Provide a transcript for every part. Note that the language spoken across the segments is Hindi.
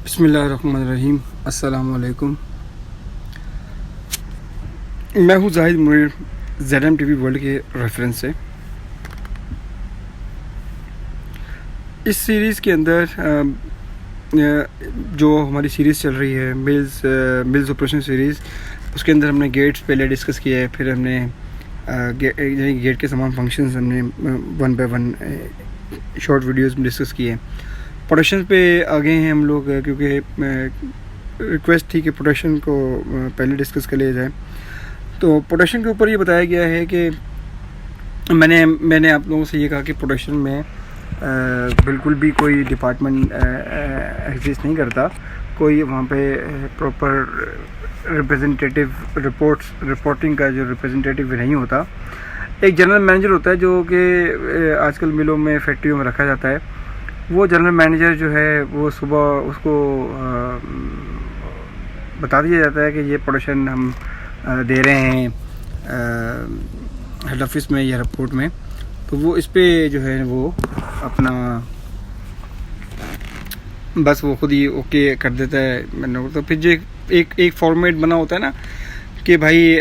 बिस्मिल्लाहिर्रहमानिर्रहीम। अस्सलाम वालेकुम। मैं हूँ जाहिद मुनीर, ZMTV वर्ल्ड के रेफरेंस से। इस सीरीज़ के अंदर जो हमारी सीरीज़ चल रही है मिल्स ऑपरेशन सीरीज़, उसके अंदर हमने गेट्स पहले डिस्कस किया है। फिर हमने गेट के तमाम फंक्शंस हमने one by one short videos में डिस्कस किए। प्रोडक्शन पे आ गए हैं हम लोग, क्योंकि रिक्वेस्ट थी कि प्रोडक्शन को पहले डिस्कस कर लिया जाए। तो प्रोडक्शन के ऊपर ये बताया गया है कि मैंने आप लोगों से ये कहा कि प्रोडक्शन में बिल्कुल भी कोई डिपार्टमेंट एग्जिस्ट नहीं करता। कोई वहाँ पे प्रॉपर रिप्रेजेंटेटिव रिपोर्टिंग का जो रिप्रेजेंटेटिव नहीं होता। एक जनरल मैनेजर होता है जो कि आजकल मिलों में फैक्ट्रियों में रखा जाता है। वो जनरल मैनेजर जो है वो सुबह उसको बता दिया जाता है कि ये प्रोडक्शन हम दे रहे हैं हेड ऑफिस में या रिपोर्ट में। तो वो इस पे जो है वो अपना बस वो खुद ही ओके कर देता है। तो फिर जो एक फॉर्मेट बना होता है ना कि भाई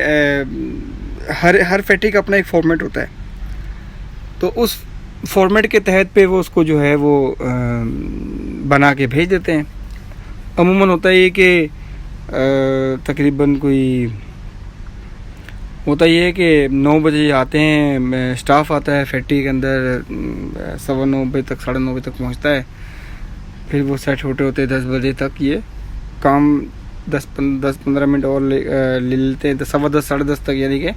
हर फैक्ट्री का अपना एक फॉर्मेट होता है। तो उस फॉर्मेट के तहत पे वो उसको जो है वो बना के भेज देते हैं। अमूमन होता है ये कि तकरीबन कोई होता ये है कि 9 बजे आते हैं, स्टाफ आता है फैक्ट्री के अंदर, 9:15 बजे तक 9:30 बजे तक पहुंचता है। फिर वो सेट होते 10 बजे तक ये काम 10-15 मिनट और ले लेते हैं, 10:15 साढ़े 10 तक। यानी कि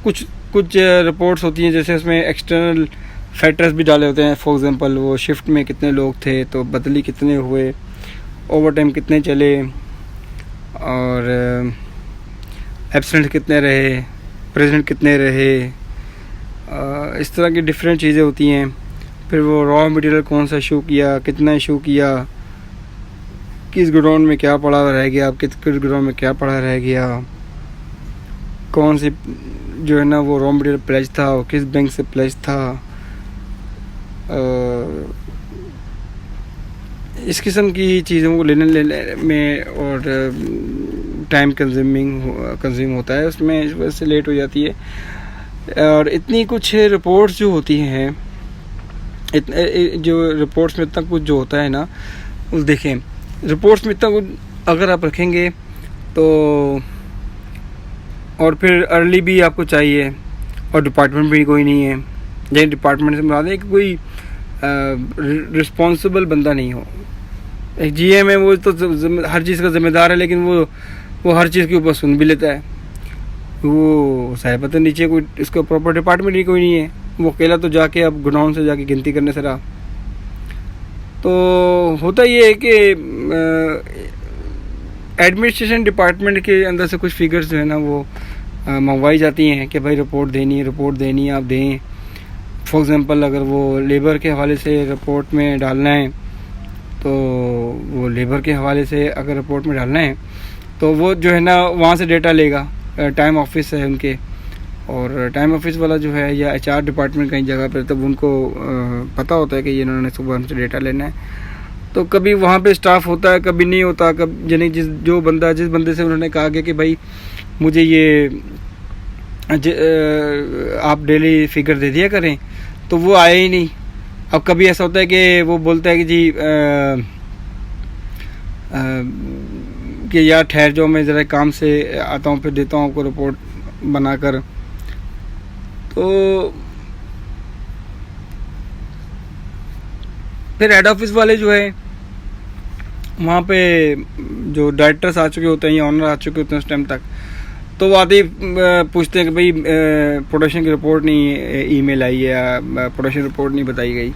कुछ रिपोर्ट्स होती हैं, जैसे उसमें एक्सटर्नल फैक्टर्स भी डाले होते हैं। फॉर एग्जांपल वो शिफ्ट में कितने लोग थे, तो बदली कितने हुए, ओवर टाइम कितने चले, और एब्सेंट कितने रहे, प्रेजेंट कितने रहे, इस तरह की डिफरेंट चीज़ें होती हैं। फिर वो रॉ मटेरियल कौन सा इशू किया, कितना इशू किया, किस गोडाउन में क्या पड़ा रह गया, किस गोडाउन में क्या पड़ा रह गया, कौन सी जो है ना वो रॉ मटेरियल प्लेज था और किस बैंक से प्लेज था। इस किस्म की चीज़ों को लेने में और टाइम कंज्यूम होता है, उसमें इस वजह से लेट हो जाती है। और इतनी कुछ रिपोर्ट्स जो होती हैं, जो रिपोर्ट्स में इतना कुछ जो होता है ना, उस देखें रिपोर्ट्स में इतना कुछ अगर आप रखेंगे तो, और फिर अर्ली भी आपको चाहिए, और डिपार्टमेंट भी कोई नहीं है, जैसे डिपार्टमेंट से बता दें कि कोई रिस्पॉन्सिबल बंदा नहीं हो। एक GM है, वो तो हर चीज़ का जिम्मेदार है, लेकिन वो हर चीज़ के ऊपर सुन भी लेता है। वो साहब पता नीचे कोई इसका प्रॉपर डिपार्टमेंट ही कोई नहीं है, वो अकेला तो जाके अब गोडाउन से जाके गिनती करने से रहा। तो होता ये है कि एडमिनिस्ट्रेशन डिपार्टमेंट के अंदर से कुछ फिगर्स जो है ना वो मंगवाई जाती हैं कि भाई रिपोर्ट देनी है, आप दें। फॉर एग्ज़ाम्पल अगर वो लेबर के हवाले से रिपोर्ट में डालना है, तो वो लेबर के हवाले से अगर रिपोर्ट में डालना है तो वो जो है ना वहाँ से डेटा लेगा। टाइम ऑफिस है उनके, और टाइम ऑफिस वाला जो है या HR डिपार्टमेंट कहीं जगह पर, तब उनको पता होता है कि ये इन्होंने सुबह हमसे डेटा लेना है। तो कभी वहाँ पे स्टाफ होता है, कभी नहीं होता। कब यानी जिस बंदे से उन्होंने कहा गया कि भाई मुझे ये आप डेली फिगर दे दिया करें, तो वो आए ही नहीं। अब कभी ऐसा होता है कि वो बोलता है कि जी कि यार ठहर जाओ, मैं ज़रा काम से आता हूँ, फिर देता हूँ आपको रिपोर्ट बनाकर। तो फिर हेड ऑफिस वाले जो है वहाँ पे जो डायरेक्टर्स आ चुके होते हैं या ऑनर आ चुके होते हैं उस टाइम तक, तो वो आते ही पूछते हैं कि भाई प्रोडक्शन की रिपोर्ट नहीं ईमेल आई है, या प्रोडक्शन रिपोर्ट नहीं बताई गई।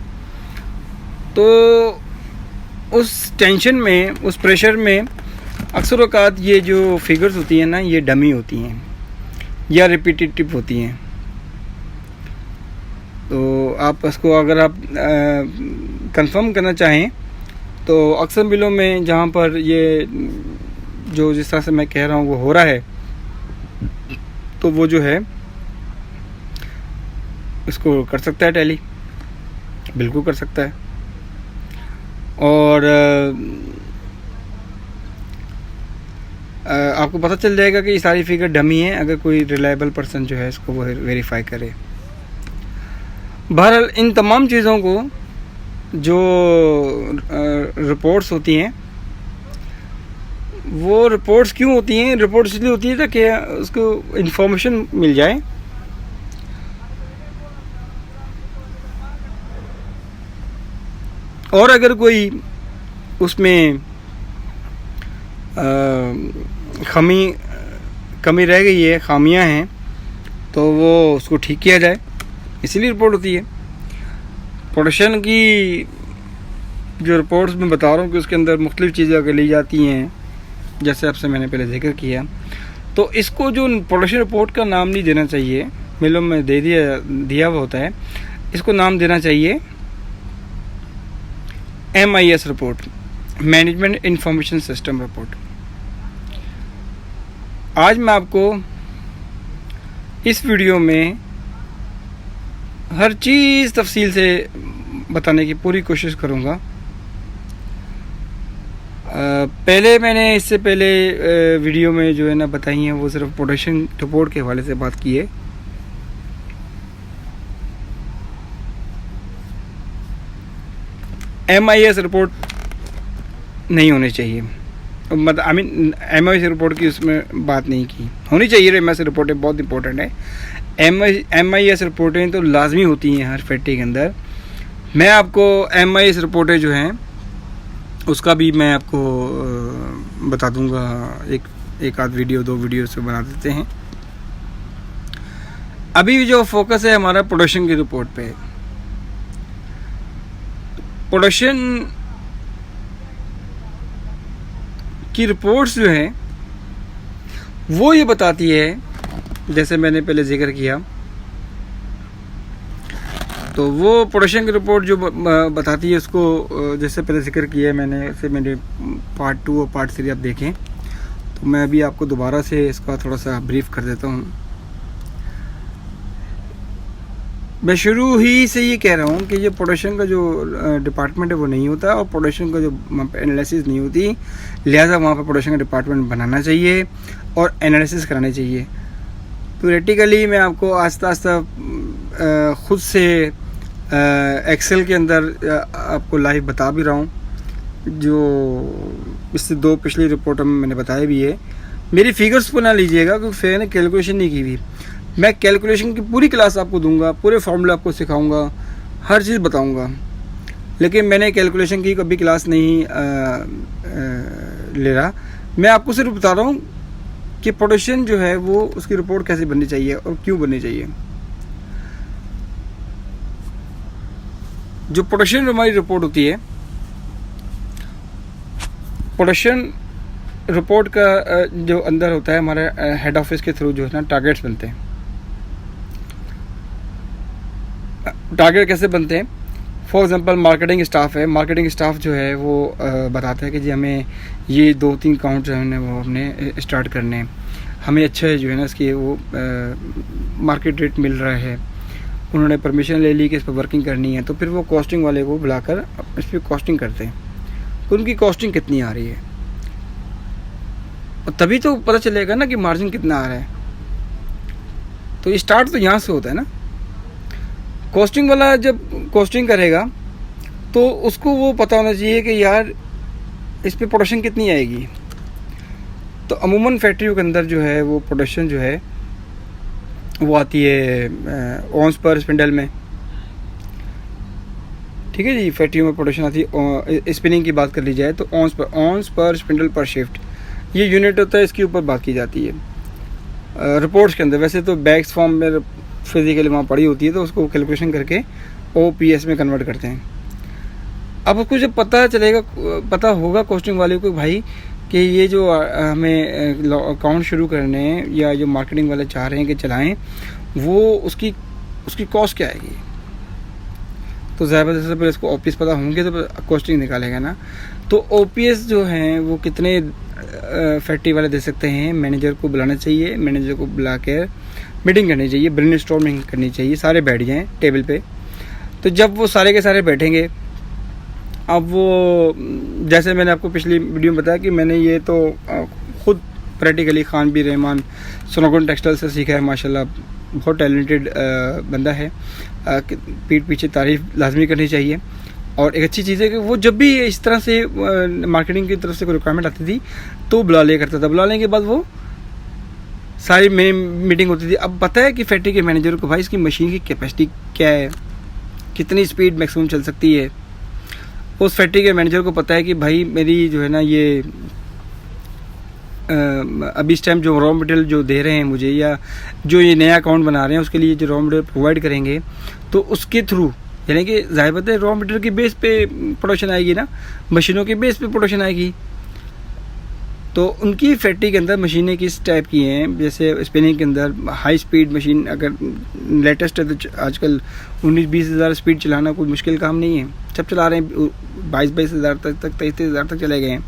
तो उस टेंशन में, उस प्रेशर में अक्सर औक़ात ये जो फिगर्स होती हैं ना, ये डमी होती हैं या रिपीटेटिव होती हैं। तो आप इसको अगर आप कंफर्म करना चाहें तो अक्सर मिलों में जहाँ पर ये जो जिस तरह से मैं कह रहा हूँ वो हो रहा है, तो वो जो है इसको कर सकता है टैली, बिल्कुल कर सकता है। और आपको पता चल जाएगा कि ये सारी फिगर डमी है, अगर कोई रिलायबल पर्सन जो है इसको वो वेरीफाई करे। बहरहाल इन तमाम चीज़ों को जो रिपोर्ट्स होती हैं, वो रिपोर्ट्स क्यों होती हैं? रिपोर्ट्स इसलिए होती है ताकि उसको इंफॉर्मेशन मिल जाए और अगर कोई उसमें कमी रह गई है, खामियां हैं, तो वो उसको ठीक किया जाए, इसीलिए रिपोर्ट होती है। प्रोडक्शन की जो रिपोर्ट्स मैं बता रहा हूँ कि उसके अंदर मुख्तलिफ़ चीज़ें अगर ली जाती हैं, जैसे आपसे मैंने पहले जिक्र किया, तो इसको जो प्रोडक्शन रिपोर्ट का नाम नहीं देना चाहिए, मिलों में दिया हुआ होता है, इसको नाम देना चाहिए MIS report, management information system report. आज मैं आपको इस वीडियो में हर चीज़ तफसील से बताने की पूरी कोशिश करूँगा। पहले मैंने इससे पहले वीडियो में जो है ना बताई हैं, वो सिर्फ प्रोडक्शन रिपोर्ट के हवाले से बात की है। MIS रिपोर्ट नहीं होनी चाहिए, मतलब MIS रिपोर्ट की उसमें बात नहीं की, होनी चाहिए। MIS रिपोर्टें बहुत इंपॉर्टेंट है। MIS रिपोर्टें तो लाजमी होती हैं हर फैक्ट्री के अंदर। मैं आपको MIS रिपोर्टें जो हैं उसका भी मैं आपको बता दूंगा, एक आध वीडियो, 2 वीडियो से बना देते हैं। अभी जो फोकस है हमारा प्रोडक्शन की रिपोर्ट पे। प्रोडक्शन की रिपोर्ट्स जो है वो ये बताती है, जैसे मैंने पहले जिक्र किया, तो वो प्रोडक्शन की रिपोर्ट जो बताती है उसको, जैसे पहले जिक्र किया है मैंने, से मेरे पार्ट 2 और पार्ट 3 आप देखें, तो मैं अभी आपको दोबारा से इसका थोड़ा सा ब्रीफ कर देता हूँ। मैं शुरू ही से ये कह रहा हूँ कि ये प्रोडक्शन का जो डिपार्टमेंट है वो नहीं होता, और प्रोडक्शन का जो एनालिसिस नहीं होती, लिहाजा वहाँ पर प्रोडक्शन का डिपार्टमेंट बनाना चाहिए और एनालिसिस कराना चाहिए। थ्योरेटिकली मैं आपको आस्ता आस्ता ख़ुद से एक्सेल के अंदर आपको लाइव बता भी रहा हूँ, जो इससे 2 पिछली रिपोर्टों में मैंने बताया भी है। मेरी फिगर्स को ना लीजिएगा क्योंकि मैंने कैलकुलेशन नहीं की हुई। मैं कैलकुलेशन की पूरी क्लास आपको दूंगा, पूरे फॉर्मूले आपको सिखाऊंगा, हर चीज़ बताऊंगा, लेकिन मैंने कैलकुलेशन की कभी क्लास नहीं ले रहा। मैं आपको सिर्फ बता रहा हूँ कि प्रोडक्शन जो है वो उसकी रिपोर्ट कैसे बननी चाहिए और क्यों बननी चाहिए। जो प्रोडक्शन हमारी रिपोर्ट होती है, प्रोडक्शन रिपोर्ट का जो अंदर होता है हमारे हेड ऑफिस के थ्रू जो है ना टारगेट्स बनते हैं। टारगेट कैसे बनते हैं? फॉर एग्जांपल मार्केटिंग स्टाफ है, मार्केटिंग स्टाफ जो है वो बताता है कि जी हमें ये 2-3 काउंट जो है वो हमने स्टार्ट करने हैं, हमें अच्छा जो है ना इसकी वो मार्केट रेट मिल रहा है, उन्होंने परमिशन ले ली कि इस पर वर्किंग करनी है, तो फिर वो कॉस्टिंग वाले को बुलाकर इस पर कॉस्टिंग करते हैं, तो उनकी कॉस्टिंग कितनी आ रही है, और तभी तो पता चलेगा ना कि मार्जिन कितना आ रहा है। तो स्टार्ट तो यहाँ से होता है ना। कॉस्टिंग वाला जब कॉस्टिंग करेगा तो उसको वो पता होना चाहिए कि यार इस पे प्रोडक्शन कितनी आएगी। तो अमूमन फैक्ट्रियों के अंदर जो है वो प्रोडक्शन जो है वो आती है ऑन्स पर स्पिंडल में, ठीक है जी। फैक्ट्रियों में प्रोडक्शन आती है, स्पिनिंग की बात कर ली जाए तो ऑन्स पर स्पिंडल पर शिफ्ट, ये यूनिट होता है, इसके ऊपर बात की जाती है रिपोर्ट्स के अंदर। वैसे तो बैग्स फॉर्म में फिजिकली वहाँ पड़ी होती है, तो उसको कैलकुलेशन करके OPS में कन्वर्ट करते हैं। अब उसको जब पता होगा कॉस्टिंग वाले को भाई कि ये जो हमें अकाउंट शुरू करने हैं या जो मार्केटिंग वाले चाह रहे हैं कि चलाएं, वो उसकी कॉस्ट क्या आएगी, तो ज़्यादा से पहले इसको OPS पता होंगे तो कॉस्टिंग निकालेगा ना। तो OPS जो हैं वो कितने फैक्ट्री वाले दे सकते हैं, मैनेजर को बुलाना चाहिए, मैनेजर को बुला कर मीटिंग करनी चाहिए, ब्रेनस्टॉर्मिंग करनी चाहिए, सारे बैठ जाएं टेबल पे। तो जब वो सारे के सारे बैठेंगे, अब वो जैसे मैंने आपको पिछली वीडियो में बताया कि मैंने ये तो खुद प्रैक्टिकली खान बी रहमान स्नोगन टेक्सटाइल से सीखा है माशाल्लाह, बहुत टैलेंटेड बंदा है। पीठ पीछे तारीफ़ लाजमी करनी चाहिए। और एक अच्छी चीज़ है कि वो जब भी इस तरह से मार्केटिंग की तरफ से कोई रिक्वायरमेंट आती थी तो बुला लिया करता था। बुला लेने के बाद वो सारी मीटिंग होती थी। अब पता है कि फैक्ट्री के मैनेजर को भाई इसकी मशीन की कैपेसिटी क्या है, कितनी स्पीड मैक्सिमम चल सकती है। उस फैक्ट्री के मैनेजर को पता है कि भाई मेरी जो है ना ये अभी इस टाइम जो रॉ मटेरियल जो दे रहे हैं मुझे, या जो ये नया अकाउंट बना रहे हैं उसके लिए जो रॉ मटेरियल प्रोवाइड करेंगे, तो उसके थ्रू यानी कि ज़ाहिर बात है रॉ मटेरियल की बेस पे प्रोडक्शन आएगी ना, मशीनों के बेस पे प्रोडक्शन आएगी। तो उनकी फैक्ट्री के अंदर मशीनें किस टाइप की हैं, जैसे स्पिनिंग के अंदर हाई स्पीड मशीन अगर लेटेस्ट है तो आजकल 19-20 हज़ार स्पीड चलाना कोई मुश्किल काम नहीं है, सब चला रहे हैं 22-22 हज़ार तक 23 हज़ार तक चले गए हैं।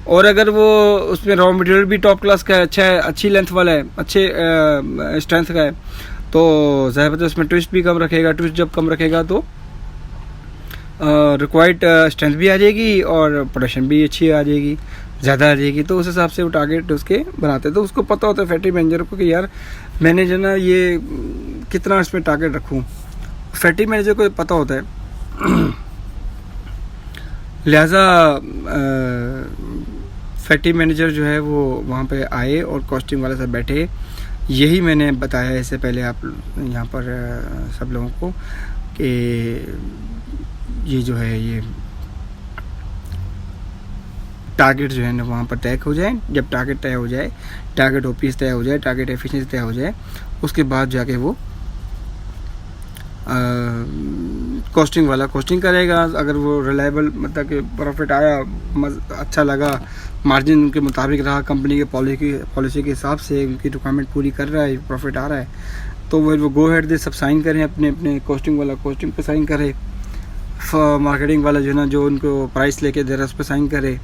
और अगर वो उसमें रॉ मटेरियल भी टॉप क्लास का है, अच्छा है, अच्छी लेंथ वाला है, अच्छे स्ट्रेंथ का है, तो ज़ाहिर बात है उसमें ट्विस्ट भी कम रखेगा। ट्विस्ट जब कम रखेगा तो रिक्वायर्ड स्ट्रेंथ भी आ जाएगी और प्रोडक्शन भी अच्छी आ जाएगी, ज़्यादा आ जाएगी। तो उस हिसाब से वो टारगेट उसके बनाते हैं। तो उसको पता होता है फैक्ट्री मैनेजर को कि यार मैंने जो ना ये कितना इसमें टारगेट रखूँ, फैक्ट्री मैनेजर को पता होता है। लिहाजा फैक्ट्री मैनेजर जो है वो वहाँ पे आए और कॉस्टिंग वाले से बैठे। यही मैंने बताया इससे पहले आप यहाँ पर सब लोगों को कि ये जो है ये टारगेट जो है ना वहाँ पर तय हो जाए। जब टारगेट तय हो जाए, टारगेट ओपीएस तय हो जाए, टारगेट एफिशिएंसी तय हो जाए, उसके बाद जाके वो कॉस्टिंग वाला कॉस्टिंग करेगा। अगर वो रिलायबल मतलब कि प्रॉफिट आया, अच्छा लगा, मार्जिन उनके मुताबिक रहा, कंपनी के पॉलिसी के हिसाब से उनकी रिक्वायरमेंट पूरी कर रहा है, प्रॉफिट आ रहा है, तो वो गो हेड दे सब साइन करें, अपने अपने कॉस्टिंग वाला कॉस्टिंग पे साइन करे, मार्केटिंग वाला जो है ना जो उनको प्राइस लेके दे रहा है उस पर साइन करे,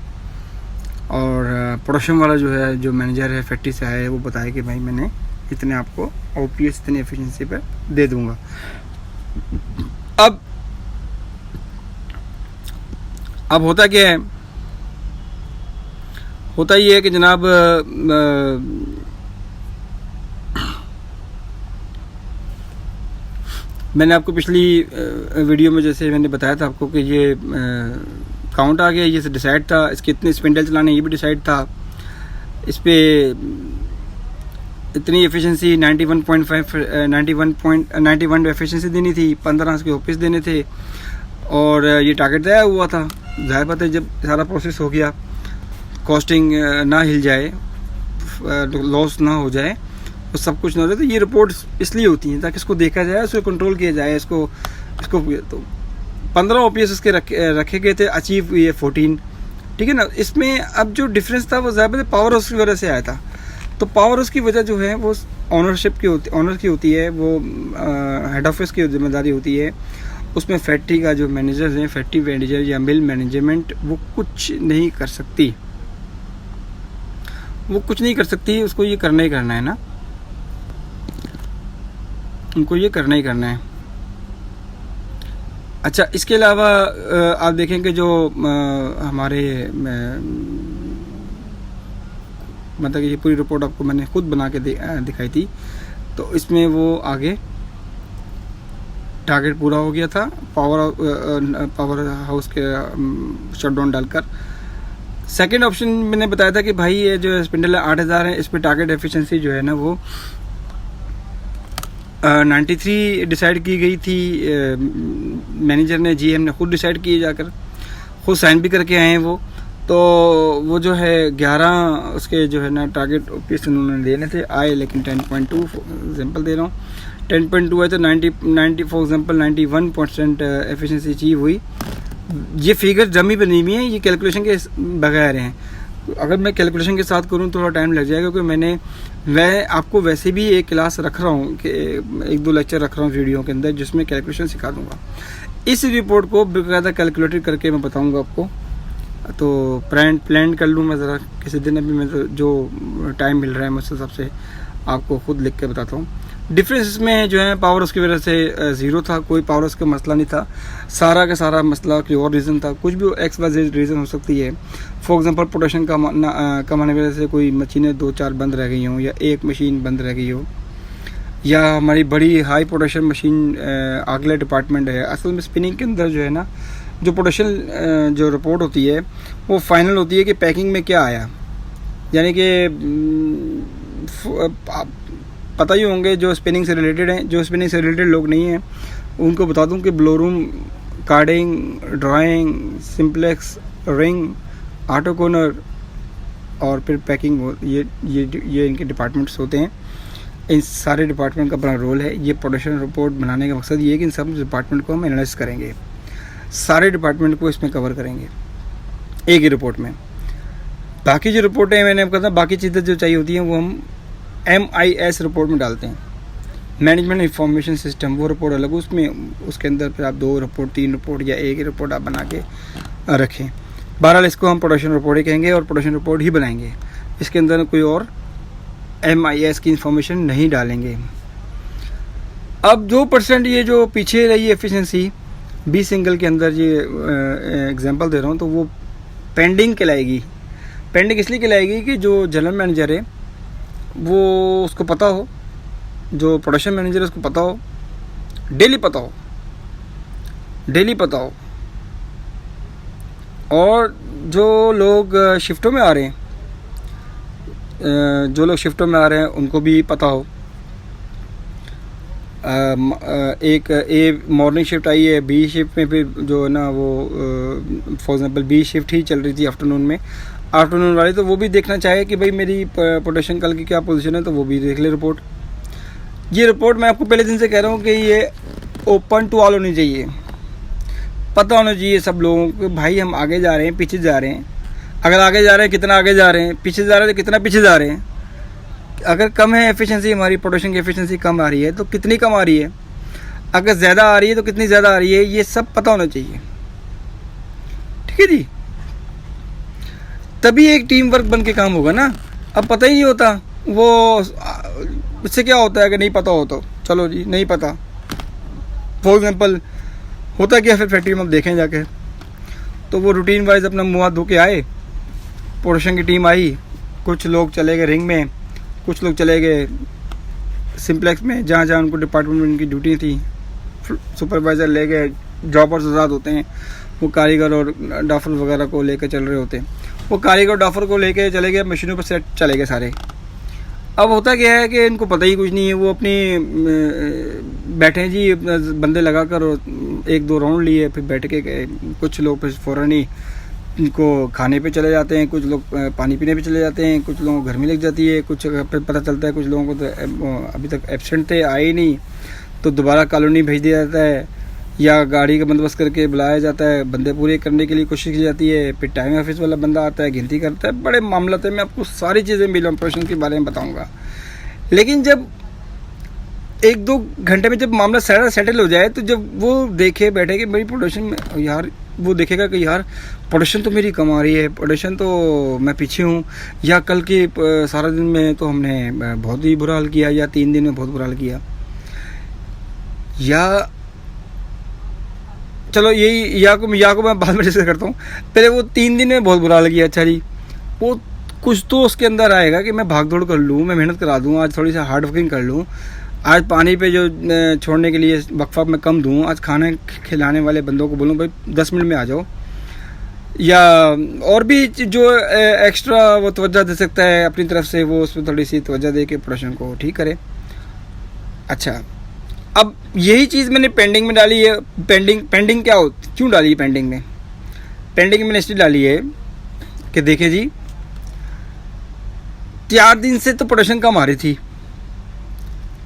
और प्रोडक्शन वाला जो है जो मैनेजर है फैक्ट्री से आया है वो बताए कि भाई मैंने इतने आपको ओपीएस इतनी एफिशिएंसी पर दे दूंगा। अब होता क्या है, होता ये है कि जनाब मैंने आपको पिछली वीडियो में जैसे मैंने बताया था आपको कि ये काउंट आ गया, ये से डिसाइड था, इसके इतने स्पिंडल चलाने ये भी डिसाइड था, इस पे इतनी एफिशिएंसी 91 एफिशिएंसी देनी थी, 15 के ऑफिस देने थे, और ये टारगेट तय हुआ था। ज़ाहिर बात है जब सारा प्रोसेस हो गया, कॉस्टिंग ना हिल जाए, लॉस ना हो जाए, तो सब कुछ ना हो जाए, तो ये रिपोर्ट्स इसलिए होती हैं ताकि इसको देखा जाए, उसको कंट्रोल किया जाए, इसको तो 15 ओपीएस इसके रखे गए थे, अचीव हुई है 14, ठीक है ना। इसमें अब जो डिफरेंस था वो ज़्यादा पावर हाउस की वजह से आया था। तो पावर हाउस की वजह जो है वो ऑनरशिप की ऑनर की होती है, वो हेड ऑफिस की जिम्मेदारी होती है। उसमें फैक्ट्री का जो मैनेजर है, फैक्ट्री मैनेजर या मिल मैनेजमेंट, वो कुछ नहीं कर सकती, वो कुछ नहीं कर सकती, उसको ये करना ही करना है ना, उनको ये करना ही करना है। अच्छा, इसके अलावा आप देखें कि जो हमारे मतलब ये पूरी रिपोर्ट आपको मैंने खुद बना के दिखाई थी, तो इसमें वो आगे टारगेट पूरा हो गया था पावर हाउस के शटडाउन डालकर। सेकंड ऑप्शन मैंने बताया था कि भाई ये जो स्पिंडल 8000 है, इस पर टारगेट एफिशिएंसी जो है ना वो 93 डिसाइड की गई थी। मैनेजर ने, जीएम ने खुद डिसाइड किए, जाकर खुद साइन भी करके आए हैं वो। तो वो जो है 11 उसके जो है ना टारगेट ओपीएस उन्होंने देने थे, आए लेकिन 10.2 एग्जाम्पल दे रहा हूँ, 10.2 है तो 90 फॉर एग्जाम्पल 91% एफिशिएंसी अचीव हुई। ये फिगर जमी बनी हुई है, ये कैलकुलेशन के बगैर हैं। अगर मैं कैलकुलेशन के साथ करूँ थोड़ा टाइम लग जाएगा, क्योंकि मैं आपको वैसे भी एक क्लास रख रहा हूँ कि 1-2 लेक्चर रख रहा हूँ वीडियो के अंदर जिसमें कैलकुलेशन सिखा दूँगा। इस रिपोर्ट को बेकायदा कैलकुलेटेड करके मैं बताऊँगा आपको, तो प्लान कर लूँ मैं ज़रा किसी दिन, अभी मैं तो जो टाइम मिल रहा है मैं उस हिसाब से आपको खुद लिख के बताता हूँ। डिफरेंस इसमें जो है पावर उसकी वजह से ज़ीरो था, कोई पावर उसका मसला नहीं था, सारा का सारा मसला कोई और रीज़न था, कुछ भी एक्स वाई जेड रीज़न हो सकती है। फॉर एग्जांपल पोटेंशियल कम आने की वजह से कोई मशीनें 2-4 बंद रह गई हों, या एक मशीन बंद रह गई हो, या हमारी बड़ी हाई पोटेंशियल मशीन अगले डिपार्टमेंट है। असल में स्पिनिंग के अंदर जो है ना, जो पोटेंशियल जो रिपोर्ट होती है वो फाइनल होती है कि पैकिंग में क्या आया। यानी कि पता ही होंगे जो स्पिनिंग से रिलेटेड हैं, जो स्पिनिंग से रिलेटेड लोग नहीं हैं उनको बता दूं कि blow room, carding, drawing, simplex, ring, auto corner और फिर पैकिंग, ये इनके डिपार्टमेंट्स होते हैं। इन सारे डिपार्टमेंट का अपना रोल है। ये पोटेंशियल रिपोर्ट बनाने का मकसद ये है कि इन सब डिपार्टमेंट को हम एनालाइज करेंगे, सारे डिपार्टमेंट को इसमें कवर करेंगे एक ही रिपोर्ट में। बाकी जो रिपोर्टें मैंने कहा था, बाकी चीज़ें जो चाहिए होती हैं वो हम MIS रिपोर्ट में डालते हैं, मैनेजमेंट इंफॉर्मेशन सिस्टम, वो रिपोर्ट अलग, उसमें उसके अंदर फिर आप 2 रिपोर्ट, 3 रिपोर्ट या एक ही रिपोर्ट आप बना के रखें। बहरहाल इसको हम पोटेंशियल रिपोर्ट ही कहेंगे और पोटेंशियल रिपोर्ट ही बनाएंगे, इसके अंदर कोई और MIS की इंफॉर्मेशन नहीं डालेंगे। अब 2% ये जो पीछे रही एफिशिएंसी B सिंगल के अंदर, ये एग्जांपल दे रहा हूँ, तो वो पेंडिंग कहलाएगी। पेंडिंग इसलिए कहलाएगी कि जो जनरल मैनेजर है वो उसको पता हो, जो प्रोडक्शन मैनेजर है उसको पता हो, डेली पता हो, और जो लोग शिफ्टों में आ रहे हैं, उनको भी पता हो। एक मॉर्निंग शिफ्ट आई है, B शिफ्ट में फिर जो है ना वो फॉर एग्जांपल B शिफ्ट ही चल रही थी आफ्टरनून वाली, तो वो भी देखना चाहे कि भाई मेरी पोटेंशियल कल की क्या पोजीशन है, तो वो भी देख ले रिपोर्ट। ये रिपोर्ट मैं आपको पहले दिन से कह रहा हूँ कि ये ओपन टू ऑल होनी चाहिए, पता होना चाहिए सब लोगों को भाई हम आगे जा रहे हैं, पीछे जा रहे हैं। अगर आगे जा रहे हैं कितना आगे जा रहे हैं, पीछे जा रहे हैं तो कितना पीछे जा रहे हैं। अगर कम है एफिशिएंसी, हमारी प्रोडक्शन की एफिशिएंसी कम आ रही है तो कितनी कम आ रही है, अगर ज़्यादा आ रही है तो कितनी ज़्यादा आ रही है, ये सब पता होना चाहिए। ठीक है जी, तभी एक टीम वर्क बन के काम होगा ना। अब पता ही नहीं होता, वो इससे क्या होता है अगर नहीं पता हो तो चलो जी नहीं पता। फॉर एग्जांपल होता क्या, फिर फैक्ट्री में हम देखें जाके तो वो रूटीन वाइज अपना मुँह हाथ धो के आए, प्रोडक्शन की टीम आई, कुछ लोग चले गए रिंग में, कुछ लोग चले गए सिंप्लेक्स में, जहाँ जहाँ उनको डिपार्टमेंट में उनकी ड्यूटी थी, सुपरवाइज़र ले गए, जॉबर्स आज़ाद होते हैं, वो कारीगर और डाफर वगैरह को लेकर चल रहे होते हैं, वो कारीगर डाफर को लेके चले गए, मशीनों पर सेट चले गए सारे। अब होता क्या है कि इनको पता ही कुछ नहीं है, वो अपनी बैठे जी बंदे लगा कर 1-2 राउंड लिए, फिर बैठ के गए। कुछ लोग फिर फ़ौरन ही इनको खाने पे चले जाते हैं, कुछ लोग पानी पीने पे चले जाते हैं, कुछ लोगों को घर में लग जाती है, कुछ पता चलता है कुछ लोगों को तो अभी तक एब्सेंट थे, आए ही नहीं, तो दोबारा कॉलोनी भेज दिया जाता है या गाड़ी का बंदोबस्त करके बुलाया जाता है, बंदे पूरे करने के लिए कोशिश की जाती है, फिर टाइम ऑफिस वाला बंदा आता है, गिनती करता है, बड़े मामला थे। मैं आपको सारी चीज़ें मिल ऑपरेशन के बारे में बताऊँगा, लेकिन जब 1-2 घंटे में जब मामला सारा सेटल हो जाए, तो जब वो देखे बैठे कि मेरी प्रोडक्शन में यार, वो देखेगा कि यार प्रोडक्शन तो मेरी कम आ रही है, प्रोडक्शन तो मैं पीछे हूँ, या कल के सारा दिन में तो हमने बहुत ही बुरा हाल किया, या 3 दिन में बहुत बुरा हाल किया, या चलो यही या को मैं बाद में डिस्कस करता हूँ। पहले वो 3 दिन में बहुत बुरा हाल किया, अच्छा जी, वो कुछ तो उसके अंदर आएगा कि मैं भाग दौड़ कर लूँ, मैं मेहनत करा दूँ, आज थोड़ी सी हार्ड वर्किंग कर लूँ, आज पानी पे जो छोड़ने के लिए वक्फा मैं कम दूँ, आज खाने खिलाने वाले बंदों को बोलूँ भाई 10 मिनट में आ जाओ, या और भी जो एक्स्ट्रा वो तवज्जो दे सकता है अपनी तरफ से, वो उसमें थोड़ी सी तवज्जो दे के प्रोडक्शन को ठीक करे। अच्छा, अब यही चीज़ मैंने पेंडिंग में डाली है। पेंडिंग क्या होती, क्यों डाली है पेंडिंग में? पेंडिंग मैंने इसलिए डाली है कि देखिए जी, 4 दिन से तो प्रोडक्शन कम आ रही थी,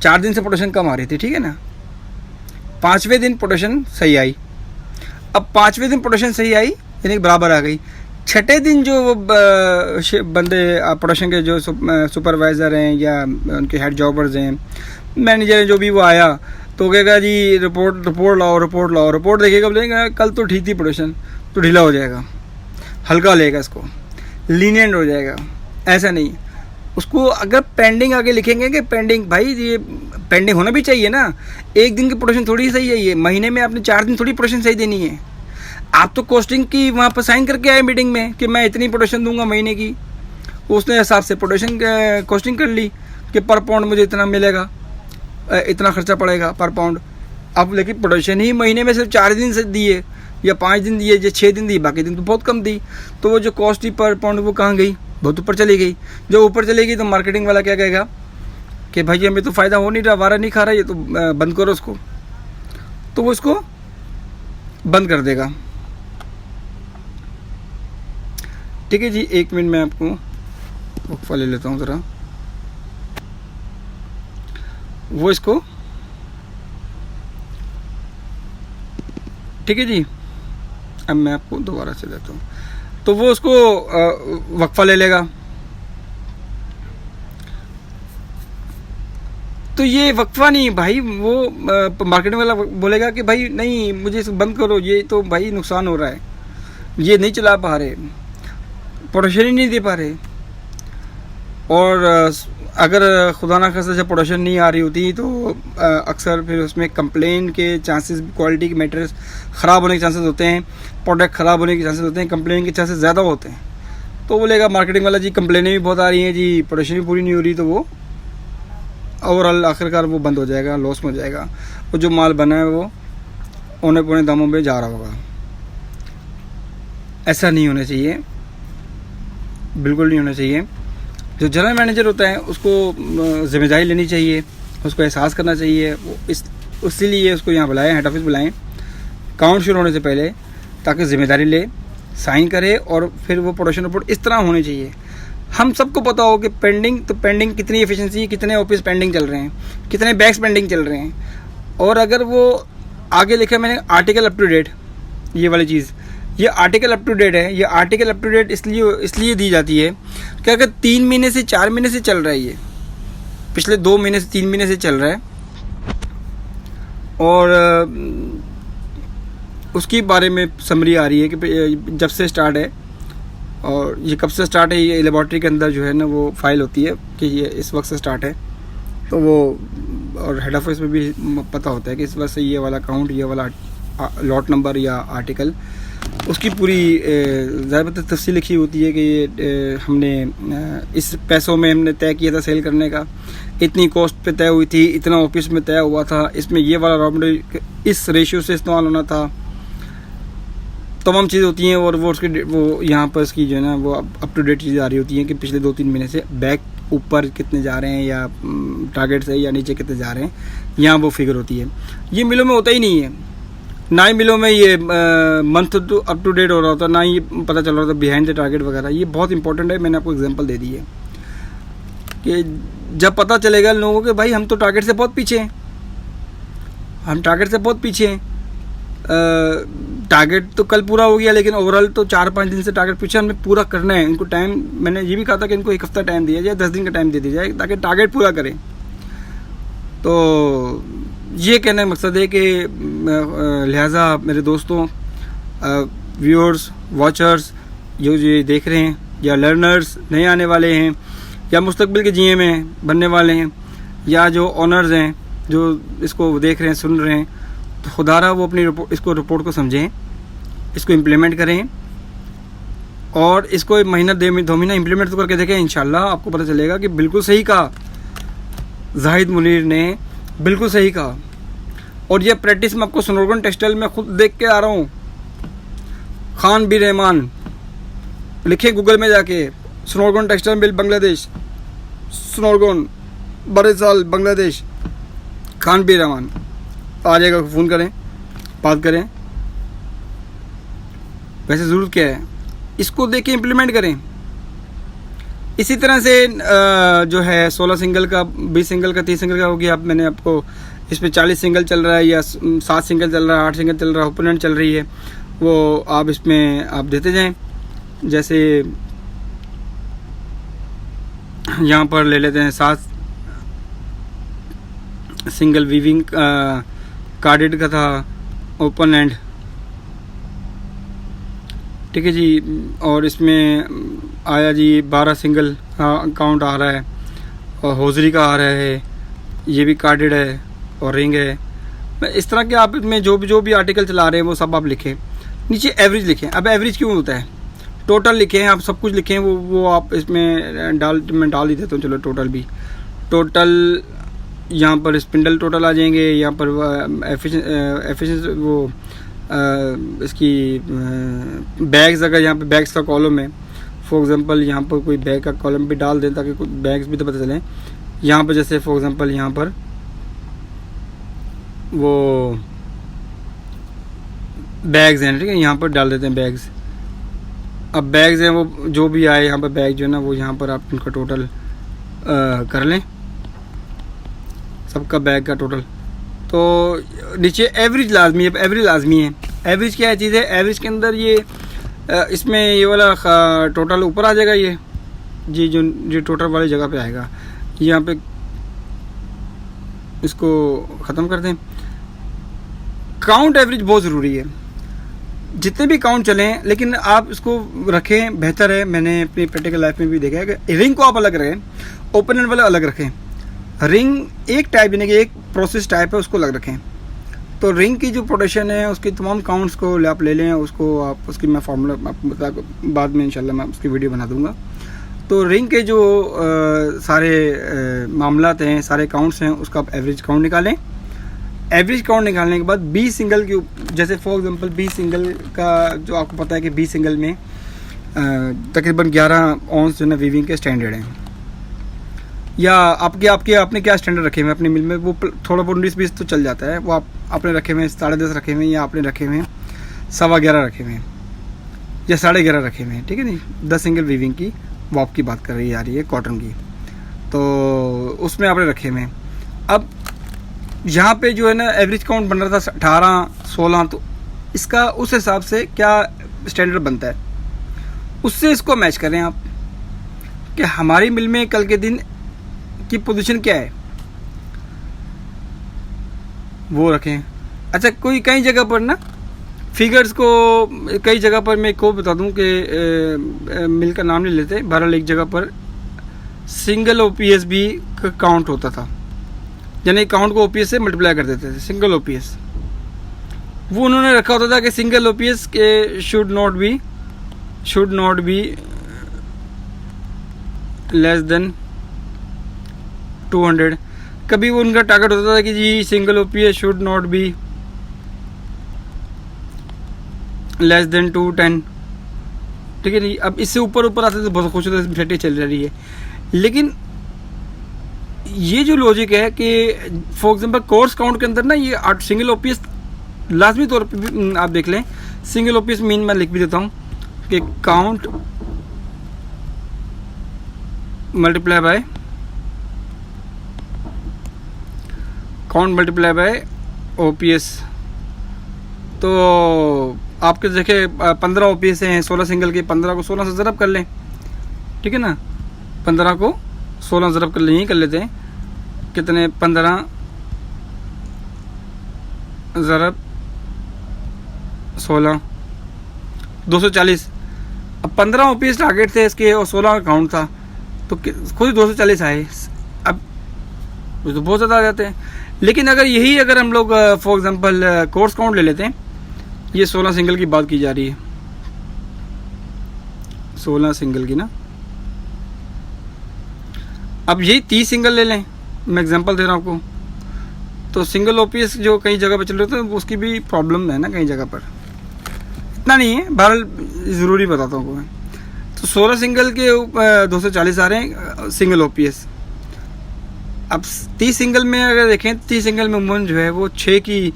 4 दिन से प्रोडक्शन कम आ रही थी, ठीक है ना। 5वें दिन प्रोडक्शन सही आई। अब 5वें दिन प्रोडक्शन सही आई यानी बराबर आ गई। 6ठे दिन जो बंदे प्रोडक्शन के जो सुपरवाइज़र हैं या उनके हेड जॉबर्स हैं, मैनेजर हैं, जो भी वो आया तो कहेगा जी रिपोर्ट लाओ। रिपोर्ट देखेगा, बोलेगा कल तो ठीक थी प्रोडक्शन, तो ढीला हो जाएगा, हल्का लेगा, इसको लीनियंट हो जाएगा। ऐसा नहीं, उसको अगर पेंडिंग आगे लिखेंगे कि पेंडिंग, भाई ये पेंडिंग होना भी चाहिए ना। एक दिन की प्रोडक्शन थोड़ी सही है, ये महीने में आपने 4 दिन थोड़ी प्रोडक्शन सही देनी है। आप तो कॉस्टिंग की वहाँ पर साइन करके आए मीटिंग में कि मैं इतनी प्रोडक्शन दूंगा महीने की, उसने हिसाब से प्रोडक्शन कॉस्टिंग कर ली कि पर पाउंड मुझे इतना मिलेगा, इतना खर्चा पड़ेगा पर पाउंड। अब लेकिन प्रोडक्शन ही महीने में सिर्फ 4 दिन से दिए या 5 दिन दिए या 6 दिन दी, बाकी दिन तो बहुत कम दी। तो वो जो कॉस्ट थी पर पाउंड वो कहाँ गई, बहुत ऊपर चली गई। जो ऊपर चली गई तो मार्केटिंग वाला क्या कहेगा कि भाई हमें तो फ़ायदा हो नहीं रहा, वारा नहीं खा रहा, ये तो बंद करो उसको, तो वो इसको बंद कर देगा। ठीक है जी, 1 मिनट में आपको वक्फा ले लेता हूँ ज़रा। वो इसको, ठीक है जी, अब मैं आपको दोबारा से देता हूँ। तो वो उसको वक्फा ले लेगा। तो ये वक्फा नहीं भाई, वो मार्केटिंग वाला बोलेगा कि भाई नहीं मुझे इसको बंद करो, ये तो भाई नुकसान हो रहा है, ये नहीं चला पा रहे, प्रोडक्शन ही नहीं दे पा रहे। और अगर खुदा ना खास्ता जब प्रोडक्शन नहीं आ रही होती तो अक्सर फिर उसमें कंप्लेन के चांसेस, क्वालिटी के मैटर्स ख़राब होने के चांसेस होते हैं, प्रोडक्ट ख़राब होने के चांसेस होते हैं, कंप्लेन के चांसेस ज़्यादा होते हैं। तो बोलेगा मार्केटिंग वाला जी कंप्लेनें भी बहुत आ रही हैं जी, प्रोडक्शन भी पूरी नहीं हो रही, तो वो ओवरऑल आखिरकार वो बंद हो जाएगा, लॉस में हो जाएगा। और जो माल बना है वो औने पौने दामों में जा रहा होगा। ऐसा नहीं होना चाहिए, बिल्कुल नहीं होना चाहिए। जो जनरल मैनेजर होता है उसको ज़िम्मेदारी लेनी चाहिए, उसको एहसास करना चाहिए। वो इसीलिए उसको यहाँ बुलाएं, हेड ऑफिस बुलाएं काउंट शुरू होने से पहले, ताकि ज़िम्मेदारी ले, साइन करे और फिर वो प्रोडक्शन रिपोर्ट इस तरह होनी चाहिए। हम सबको पता हो कि पेंडिंग, तो पेंडिंग कितनी एफिशिएंसी, कितने ऑफिस पेंडिंग चल रहे हैं, कितने बैग्स पेंडिंग चल रहे हैं। और अगर वो आगे लिखा मैंने आर्टिकल अप टू डेट, ये वाली चीज़, ये आर्टिकल अप टू डेट है। ये आर्टिकल अप टू डेट इसलिए दी जाती है कि अगर 3 महीने से 4 महीने से चल रहा है, ये पिछले 2 महीने से 3 महीने से चल रहा है और उसके बारे में समरी आ रही है कि जब से स्टार्ट है और ये कब से स्टार्ट है, ये लेबॉर्ट्री के अंदर जो है ना वो फाइल होती है कि ये इस वक्त से स्टार्ट है। तो वो और हेड ऑफिस में भी पता होता है कि इस वक्त से ये वाला काउंट, ये वाला लॉट नंबर या आर्टिकल, उसकी पूरी ज़्यादा तफसील लिखी होती है कि ये हमने इस पैसों में हमने तय किया था सेल करने का, इतनी कॉस्ट पे तय हुई थी, इतना ऑफिस में तय हुआ था, इसमें ये वाला रॉ मटेरियल इस रेशियो से इस्तेमाल होना था, तमाम चीज़ें होती हैं। और वो उसके वो यहाँ पर इसकी जो है ना वो अप टू डेट चीज़ें आ रही होती हैं कि पिछले 2-3 महीने से बैक ऊपर कितने जा रहे हैं या टारगेट से या नीचे कितने जा रहे हैं, यहाँ वो फिगर होती है। ये मिलों में होता ही नहीं है, ना ही मिलों में ये month to up to date हो रहा होता, ना ही पता चल रहा था बिहाइंड द टारगेट वगैरह। ये बहुत इंपॉर्टेंट है, मैंने आपको एग्जांपल दे दी है कि जब पता चलेगा लोगों के भाई हम तो टारगेट से बहुत पीछे हैं, हम टारगेट से बहुत पीछे हैं, टारगेट तो कल पूरा हो गया लेकिन ओवरऑल तो 4-5 दिन से टारगेट पीछे हमें पूरा करना है। इनको टाइम, मैंने ये भी कहा था कि इनको 1 हफ्ता टाइम दिया जाए, 10 दिन का टाइम दे दिया जाए ताकि टारगेट पूरा करें। तो ये कहने का मकसद है कि लिहाजा मेरे दोस्तों, व्यूअर्स, वॉचर्स, जो ये देख रहे हैं या लर्नर्स नए आने वाले हैं या मुस्तकबिल के जीएम में बनने वाले हैं या जो ऑनर्स हैं जो इसको देख रहे हैं, सुन रहे हैं, तो खुदारा वो अपनी रिपोर्ट को समझें, इसको इम्प्लीमेंट करें और इसको 1 महीना 2 महीना इम्प्लीमेंट तो करके देखें। इंशाल्लाह आपको पता चलेगा कि बिल्कुल सही कहा जाहिद मुनीर ने, बिल्कुल सही कहा। और ये प्रैक्टिस मैं आपको स्नोरगन टेक्सटाइल में खुद देख के आ रहा हूँ। खान बी रहमान लिखे गूगल में जाके, स्नोरगन टेक्सटाइल मिल बांग्लादेश, स्नोरगन बरेसाल बांग्लादेश, खान बी रहमान, आ जाएगा, फ़ोन करें, बात करें। वैसे ज़रूरत क्या है, इसको देख के इम्प्लीमेंट करें। इसी तरह से जो है 16 सिंगल का, 20 सिंगल का, 30 सिंगल का हो गया। अब मैंने आपको इस पर 40 सिंगल चल रहा है या 7 सिंगल चल रहा है, 8 सिंगल चल रहा है, ओपोनेंट चल रही है, वो आप इसमें आप देते जाएं। जैसे यहाँ पर ले लेते हैं 7 सिंगल वीविंग कार्डेड का था, ओपन एंड, ठीक है जी। और इसमें आया जी 12 सिंगल काउंट आ रहा है, और हौजरी का आ रहा है, ये भी कार्डेड है और रिंग है। इस तरह के आप इसमें जो भी आर्टिकल चला रहे हैं वो सब आप लिखें। नीचे एवरेज लिखें। अब एवरेज क्यों होता है, टोटल लिखें, आप सब कुछ लिखें, वो आप इसमें मैं डाल ही देता हूँ। चलो टोटल भी, टोटल यहाँ पर स्पिंडल टोटल आ जाएंगे, यहाँ पर एफिशिएंसी वो इसकी बैग्स, अगर यहाँ पे बैग्स का कॉलम है, फॉर एग्जांपल यहाँ पर कोई बैग का कॉलम भी डाल दें ताकि कुछ बैग्स भी तो पता चलें। यहाँ पर जैसे फॉर एग्जांपल यहाँ पर वो बैग्स हैं, ठीक है, यहाँ पर डाल देते हैं बैग्स। अब बैग्स हैं वो जो भी आए यहाँ पर बैग जो है ना, वो यहाँ पर आप इनका टोटल कर लें, सबका बैग का टोटल। तो नीचे एवरेज लाजमी है। एवरेज लाजमी है। एवरेज क्या चीज़ है, एवरेज के अंदर ये इसमें ये वाला टोटल ऊपर आ जाएगा, ये जो टोटल वाली जगह पे आएगा। यहाँ पे इसको ख़त्म कर दें। काउंट एवरेज बहुत ज़रूरी है, जितने भी काउंट चलें, लेकिन आप इसको रखें बेहतर है। मैंने अपनी प्रैक्टिकल लाइफ में भी देखा है कि रिंग को आप अलग रखें, ओपन एंड वाला अलग रखें। रिंग एक टाइप यानी कि एक प्रोसेस टाइप है, उसको अलग रखें। तो रिंग की जो प्रोटेक्शन है उसकी तमाम काउंट्स को आप ले लें, उसको आप उसकी मैं फार्मूला आपको बाद में इंशाल्लाह मैं उसकी वीडियो बना दूंगा। तो रिंग के जो सारे मामलात हैं, सारे काउंट्स हैं, उसका आप एवरेज काउंट निकालें। एवरेज काउंट निकालने के बाद बी सिंगल के जैसे फॉर एग्जांपल बी सिंगल का जो आपको पता है कि बी सिंगल में तकरीबन 11 ऑन्स जो है ना वीविंग के स्टैंडर्ड हैं, या आपने क्या स्टैंडर्ड रखे हुए हैं अपनी मिल में, वो थोड़ा बहुत 19-20 तो चल जाता है। वो आपने रखे हुए हैं 10.5 रखे हुए हैं, या आपने रखे हुए हैं 11.25 रखे हुए हैं, या 11.5 रखे हुए हैं, ठीक है नहीं। 10 सिंगल वीविंग की वो आपकी बात कर रही आ रही है कॉटन की, तो उसमें आपने रखे हुए हैं। अब यहाँ पे जो है ना एवरेज काउंट बन रहा था 18-16, तो इसका उस हिसाब से क्या स्टैंडर्ड बनता है, उससे इसको मैच करें आप कि हमारी मिल में कल के दिन की पोजीशन क्या है, वो रखें। अच्छा, कई जगह पर ना फिगर्स को, कई जगह पर मैं को बता दूं कि मिल का नाम नहीं लेते, बहरहाल एक जगह पर सिंगल ओपीएस भी काउंट होता था, यानी काउंट को ओपीएस से मल्टीप्लाई कर देते थे, सिंगल ओपीएस। वो उन्होंने रखा होता था कि सिंगल ओपीएस के should not be less than 200। कभी वो उनका टारगेट होता था कि जी single OPS should not be less than 210, ठीक है नहीं। अब इससे ऊपर आते तो बहुत खुश होते, छठी चल रही है। लेकिन ये जो लॉजिक है कि फॉर एग्जांपल कोर्स काउंट के अंदर ना ये सिंगल ओपीएस लाजमी तौर पे आप देख लें। सिंगल ओपीएस मीन मैं लिख भी देता हूँ कि काउंट मल्टीप्लाई बाय ओपीएस। तो आपके देखे 15 ओपीएस हैं, 16 सिंगल के, 15 को 16 से ज़रब कर लें, ठीक है ना। 15 को 16 ज़रब कर लें, यही कर लेते हैं। कितने, 15 ज़रब 16, 240। अब 15 ओपीएस टारगेट थे इसके और 16 का काउंट था, तो खुद 240 आए। अब तो बहुत ज़्यादा आ जाते हैं। लेकिन अगर हम लोग फॉर एग्जांपल कोर्स काउंट ले लेते हैं, ये 16 सिंगल की बात की जा रही है, 16 सिंगल की ना। अब यही 30 सिंगल ले लें, मैं एग्जांपल दे रहा हूँ आपको। तो सिंगल ओपीएस जो कई जगह पर चल रहे थे उसकी भी प्रॉब्लम है ना कई जगह पर, इतना नहीं है, बहरहाल ज़रूरी बताता हूँ मैं। तो 16 सिंगल के 240 आ रहे हैं सिंगल ओपीएस। अब 30 सिंगल में अगर देखें, 30 सिंगल में उमूमन जो है वो 6 की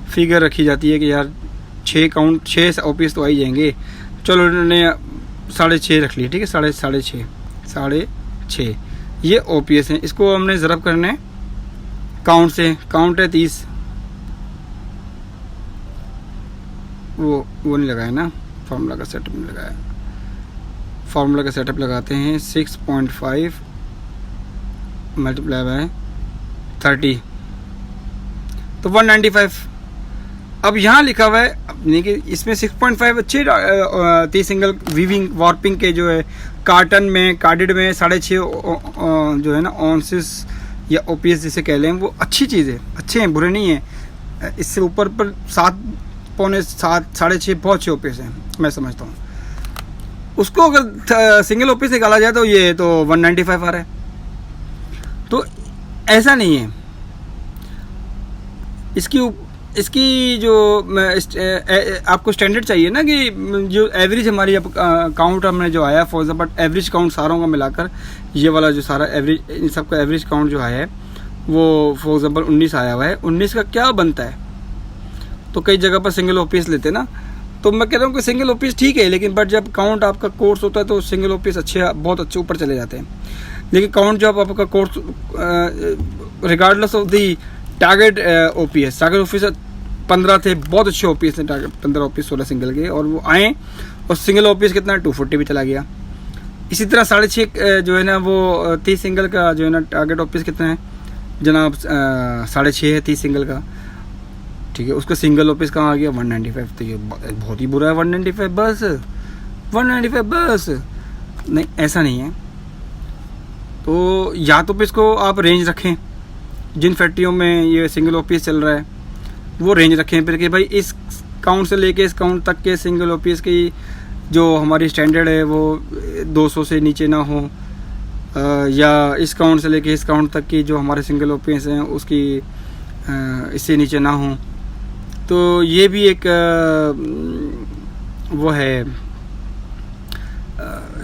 फिगर रखी जाती है कि यार 6 ओपीएस तो आ ही जाएंगे। चलो उन्होंने 6.5 रख लिया, ठीक है, 6.5 ये ओपीएस हैं। इसको हमने ज़रब करना है काउंट से। काउंट है 30, वो नहीं लगाया ना, फार्मूला का सेटअप नहीं लगाया। फार्मूला का सेटअप लगाते हैं 6.5 मल्टीप्लाई बाय 30, तो 195। अब यहाँ लिखा हुआ है यानी कि इसमें 6.5 अच्छे 30 सिंगल वीविंग वार्पिंग के जो है कार्टन में कार्डेड में 6.5 जो है ना ऑन्सिस या ओपीएस जिसे कह लें, वो अच्छी चीज़ है, अच्छे हैं, बुरे नहीं हैं। इससे ऊपर पर 7.7 6.5 बहुत अच्छे ओपीएस हैं मैं समझता हूँ। उसको अगर सिंगल ओपीएस निकाला जाए तो ये तो 195 आ रहा है। तो ऐसा नहीं है, इसकी जो आपको स्टैंडर्ड चाहिए ना कि जो एवरेज हमारी काउंट हमने जो आया फॉर एग्जाम्पल एवरेज काउंट सारों का मिलाकर ये वाला जो सारा एवरेज इन सबका एवरेज काउंट जो आया है वो फॉर एग्जाम्पल 19 आया हुआ है। 19 का क्या बनता है, तो कई जगह पर सिंगल ओपीएस लेते हैं ना, तो मैं कह रहा हूँ कि सिंगल ओपीएस ठीक है, लेकिन बट जब काउंट आपका कोर्स होता है तो सिंगल ओपीएस अच्छे बहुत अच्छे ऊपर चले जाते हैं। लेकिन काउंट जब आपका course regardless of the target OPS 15 थे, बहुत अच्छे ओपीएस थे, 15 ओपीएस 16 सिंगल के, और वो आए और सिंगल ओपीएस कितना 240 भी चला गया। इसी तरह 6.5 जो है ना वो 30 सिंगल का जो है ना टारगेट ओपीएस कितना है जनाब 6.5 है 30 सिंगल का, ठीक है। उसका सिंगल ओपीएस कहाँ आ गया 195, तो ये बहुत ही बुरा है 195 बस, 195 बस नहीं, ऐसा नहीं है। तो या तो इसको आप रेंज रखें, जिन फैक्ट्रियों में ये सिंगल ओपीएस चल रहा है वो रेंज रखें फिर कि भाई इस काउंट से लेके इस काउंट तक के सिंगल ओपीएस की जो हमारी स्टैंडर्ड है वो 200 से नीचे ना हो, या इस काउंट से लेके इस काउंट तक की जो हमारे सिंगल ओपीएस हैं उसकी इससे नीचे ना हो। तो ये भी एक वो है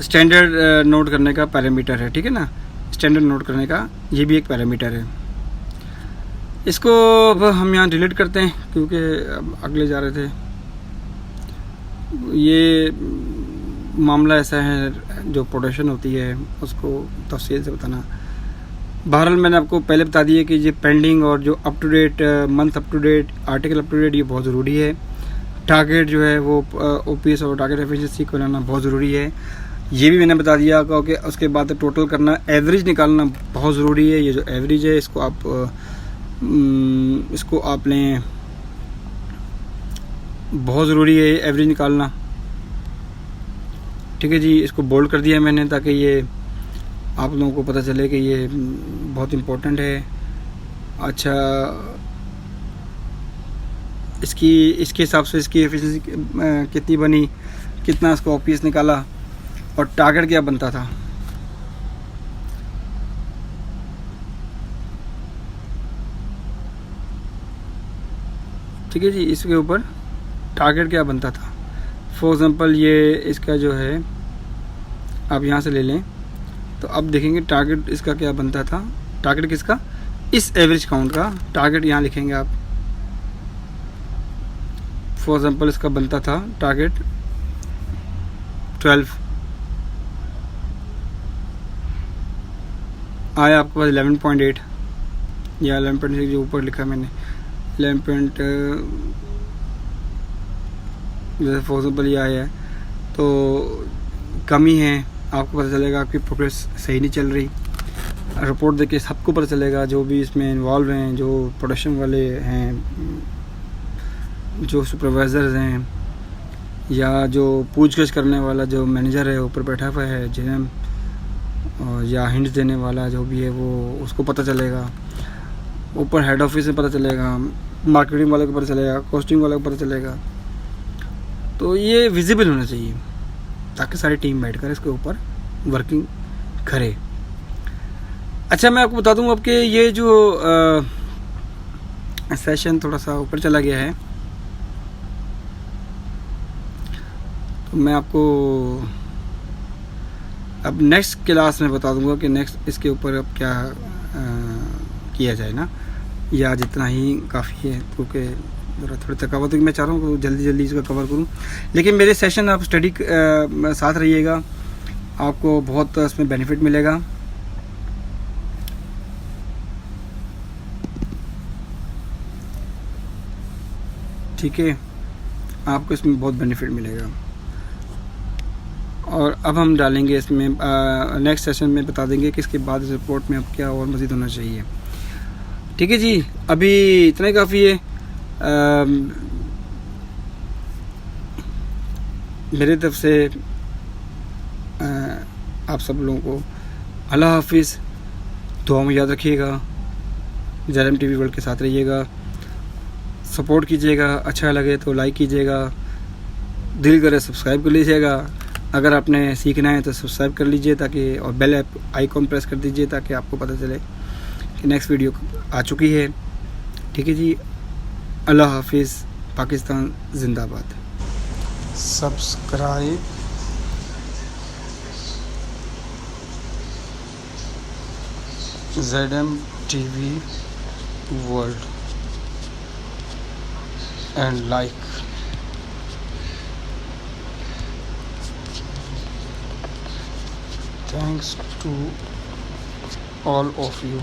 स्टैंडर्ड नोट करने का पैरामीटर है, ठीक है ना, स्टैंडर्ड नोट करने का ये भी एक पैरामीटर है। इसको अब हम यहाँ डिलीट करते हैं क्योंकि अगले जा रहे थे। ये मामला ऐसा है जो प्रोडक्शन होती है उसको तफसील से बताना। बहरहाल मैंने आपको पहले बता दिया कि ये पेंडिंग और जो up to date month up to date article up to date ये बहुत ज़रूरी है। टारगेट जो है वो ओपीएस और टारगेट एफिशिएंसी को लाना बहुत ज़रूरी है, ये भी मैंने बता दिया कि उसके बाद टोटल करना, एवरेज निकालना बहुत ज़रूरी है। ये जो एवरेज है इसको आप लें, बहुत ज़रूरी है एवरेज निकालना, ठीक है जी। इसको बोल्ड कर दिया मैंने ताकि ये आप लोगों को पता चले कि ये बहुत इम्पोर्टेंट है। अच्छा, इसके हिसाब से इसकी एफिशिएंसी कितनी बनी, कितना इसको ओपीएस निकाला और टारगेट क्या बनता था। ठीक है जी, इसके ऊपर टारगेट क्या बनता था। फॉर एग्ज़ाम्पल ये इसका जो है आप यहाँ से ले लें तो अब देखेंगे टारगेट इसका क्या बनता था। टारगेट किसका, इस एवरेज काउंट का टारगेट यहाँ लिखेंगे आप। फॉर एग्ज़ाम्पल इसका बनता था टारगेट 12, आया आपके पास 11.8 या 11.6 जो ऊपर लिखा मैंने 11. जैसे फॉर एग्जाम्पल ये आया है तो कमी है, आपको पता चलेगा आपकी प्रोग्रेस सही नहीं चल रही। रिपोर्ट देख के सबको पता चलेगा, जो भी इसमें इन्वॉल्व हैं, जो प्रोडक्शन वाले हैं, जो सुपरवाइज़र्स हैं, या जो पूछगछ करने वाला जो मैनेजर है ऊपर बैठा हुआ है जेएम, या हिंट देने वाला जो भी है वो उसको पता चलेगा। ऊपर हेड ऑफिस में पता चलेगा, मार्केटिंग वाले को पता चलेगा, कॉस्टिंग वाले को पता चलेगा। तो ये विजिबल होना चाहिए ताकि सारी टीम बैठकर इसके ऊपर वर्किंग करे। अच्छा, मैं आपको बता दूं अब कि ये जो सेशन थोड़ा सा ऊपर चला गया है, तो मैं आपको अब नेक्स्ट क्लास में बता दूंगा कि नेक्स्ट इसके ऊपर अब क्या किया जाए ना, या जितना ही काफ़ी है, क्योंकि ज़रा थोड़ी थकावट है। मैं चाह रहा हूँ जल्दी जल्दी इसको कवर करूँ, लेकिन मेरे सेशन आप स्टडी साथ रहिएगा, आपको बहुत इसमें बेनिफिट मिलेगा। ठीक है, आपको इसमें बहुत बेनिफिट मिलेगा। और अब हम डालेंगे इसमें नेक्स्ट सेशन में बता देंगे कि इसके बाद इस रिपोर्ट में अब क्या और मज़ीद होना चाहिए। ठीक है जी, अभी इतना ही काफ़ी है। मेरी तरफ से आप सब लोगों को अल्लाह हाफिज़। दुआ में याद रखिएगा। ज़ैलम टीवी वर्ल्ड के साथ रहिएगा, सपोर्ट कीजिएगा। अच्छा लगे तो लाइक कीजिएगा, दिल करे सब्सक्राइब कर लीजिएगा। अगर आपने सीखना है तो सब्सक्राइब कर लीजिए ताकि, और बेल आइकॉन प्रेस कर दीजिए ताकि आपको पता चले कि नेक्स्ट वीडियो आ चुकी है। ठीक है जी, अल्लाह हाफिज़। पाकिस्तान जिंदाबाद। Subscribe Jhelum TV world and like. Thanks to all of you.